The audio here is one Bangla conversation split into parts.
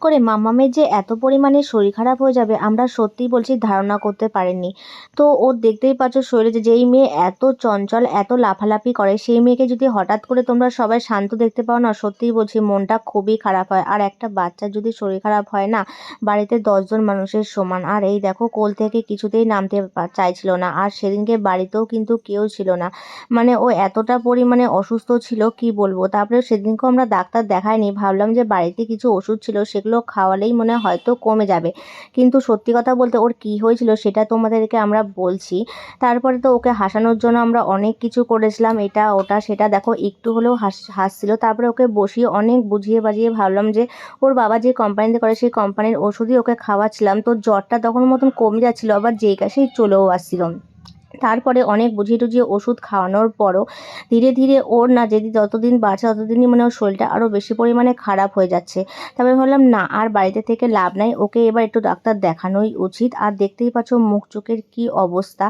করে মাম্মামের যে এত পরিমাণে শরীর খারাপ হয়ে যাবে আমরা সত্যিই বলছি ধারণা করতে পারিনি। তো ওর দেখতেই পাচ্ছ শরীরে যেই মেয়ে এত চঞ্চল এত লাফালাফি করে সেই মেয়েকে যদি হঠাৎ করে তোমরা সবাই শান্ত দেখতে পাও না, সত্যিই বলছি মনটা খুবই খারাপ হয়। আর একটা বাচ্চার যদি শরীর খারাপ হয় না, বাড়িতে 10 জন মানুষের সমান। আর এই দেখো কোল থেকে কিছুতেই নামতে চাইছিল না, আর সেদিনকে বাড়িতেও কিন্তু কেউ ছিল না। মানে ও এতটা পরিমাণে অসুস্থ ছিল কি বলবো। তারপরে সেদিনকেও আমরা ডাক্তার দেখাইনি, ভাবলাম যে বাড়িতে কিছু ওষুধ ছিল সেগুলো খাওয়ালেই মনে হয় হয়তো কমে যাবে। কিন্তু সত্যি কথা বলতে ওর কি হয়েছিল সেটা তোমাদেরকে আমরা বলছি। তারপরে তো ওকে হাসানোর জন্য আমরা অনেক কিছু করেছিলাম, এটা ওটা সেটা। দেখো একটু হলেও হাসছিল। তারপরে ওকে বসিয়ে অনেক বুঝিয়ে বাজিয়ে ভাবলাম যে ওর বাবা যে কোম্পানিতে করে সেই কোম্পানির ওষুধই ওকে খাওয়াচ্ছিলাম। তো জ্বরটা তখন মতন কমে যাচ্ছিল, আবার যেই কাছেই চলেও আসছিল। তারপরে অনেক বুঝিয়ে টুঝিয়ে ওষুধ খাওয়ানোর পরও ধীরে ধীরে ওর না যদি যতদিন বাড়ছে ততদিনই মানে ওর শরীরটা আরও বেশি পরিমাণে খারাপ হয়ে যাচ্ছে। তারপরে ভাবলাম না আর বাড়িতে থেকে লাভ নাই, ওকে এবার একটু ডাক্তার দেখানোই উচিত। আর দেখতেই পাচ্ছ মুখ চোখের কী অবস্থা।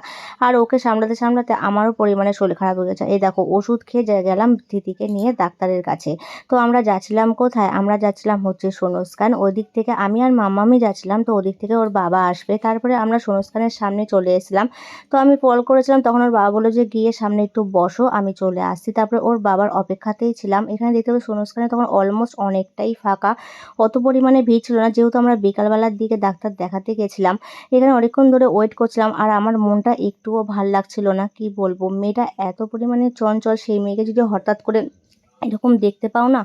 আর ওকে সামলাতে সামলাতে আমারও পরিমাণে শরীর খারাপ হয়ে গেছে। এই দেখো ওষুধ খেয়ে গেলাম দিদিকে নিয়ে ডাক্তারের কাছে। তো আমরা যাচ্ছিলাম কোথায়, আমরা যাচ্ছিলাম হচ্ছে শোনস্কান। ওই দিক থেকে আমি আর মাম্মামি যাচ্ছিলাম, তো ওদিক থেকে ওর বাবা আসবে। তারপরে আমরা শোনস্কানের সামনে চলে এসেছিলাম। তো আমি কল করেছিলাম, তখন ওর বাবা বললো যে গিয়ে সামনে একটু বসো, আমি চলে আসছি। তারপরে ওর বাবার অপেক্ষাতেই ছিলাম। এখানে দেখতে পাবো শোনস্কানে তখন অলমোস্ট অনেকটাই ফাঁকা, অত পরিমাণে ভিড় ছিল না, যেহেতু আমরা বিকালবেলার দিকে ডাক্তার দেখাতে গেছিলাম। এখানে অনেকক্ষণ ধরে ওয়েট করছিলাম, আর আমার মনটা একটুও ভাল লাগছিল না। কি বলবো, মেয়েটা এত পরিমাণে চঞ্চল, সেই মেয়েকে যদি হঠাৎ করে এরকম দেখতে পাও না,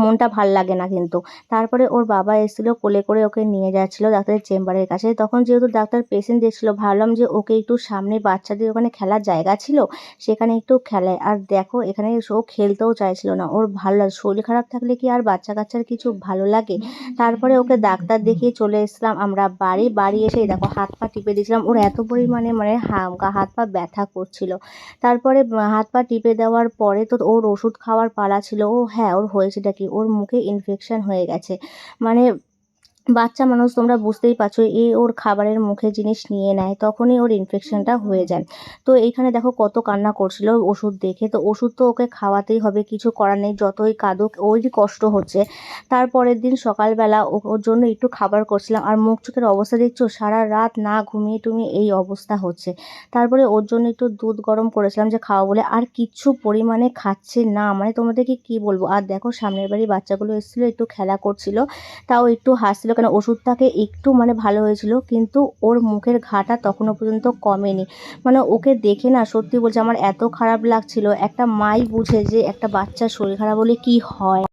মনটা ভাল লাগে না কিন্তু। তারপরে ওর বাবা এসেছিলো, কোলে করে ওকে নিয়ে যাচ্ছিলো ডাক্তারের চেম্বারের কাছে। তখন যেহেতু ডাক্তার পেশেন্ট দেখছিলো, ভাবলাম যে ওকে একটু সামনে বাচ্চাদের ওখানে খেলার জায়গা ছিল সেখানে একটু খেলায়। আর দেখো এখানে ও খেলতেও চাইছিল না, ওর ভালো লাগে। শরীর খারাপ থাকলে কি আর বাচ্চা কাচ্চার কিছু ভালো লাগে। তারপরে ওকে ডাক্তার দেখিয়ে চলে এসেছিলাম আমরা বাড়ি এসে দেখো হাত পা টিপে দিয়েছিলাম। ওর এত পরিমাণে মানে হাত পা ব্যথা করছিল। তারপরে হাত পা টিপে দেওয়ার পরে তো ওর ওষুধ খাওয়ার পালা ছিল। ও হ্যাঁ, ওর হয়েছেটা কি, ওর মুখে ইনফেকশন হয়ে গেছে। মানে বাচ্চা মানুষ তোমরা বুঝতেই পারছো, ওর খাবারের মুখে জিনিস নিয়ে নেয় তখনই ওর ইনফেকশনটা হয়ে যায়। তো এইখানে দেখো কত কান্না করছিল ওষুধ দেখে। তো ওষুধ তো ওকে খাওয়াতেই হবে, কিছু করার নেই, যতই কাঁদুক ওরই কষ্ট হচ্ছে। তারপরের দিন সকালবেলা ওর জন্য একটু খাবার করছিলাম। আর মুখ চোখের অবস্থা দেখছো, সারা রাত না ঘুমিয়ে টুমিয়ে এই অবস্থা হচ্ছে। তারপরে ওর জন্য একটু দুধ গরম করেছিলাম যে খাওয়া বলে, আর কিচ্ছু পরিমাণে খাচ্ছে না। মানে তোমাদেরকে কি বলবো। আর দেখো সামনের বাড়ির বাচ্চাগুলো এসেছিলো, একটু খেলা করছিল, তাও একটু হাসছিল, কেন ওষুধটাকে একটু মানে ভালো হয়েছিল, কিন্তু ওর মুখের ঘাটা তখনও পর্যন্ত কমেনি। মানে ওকে দেখে না সত্যি বলছি আমার এত খারাপ লাগছিল। একটা মাই বুঝে যে একটা বাচ্চার শরীর খারাপ হলে কি হয়।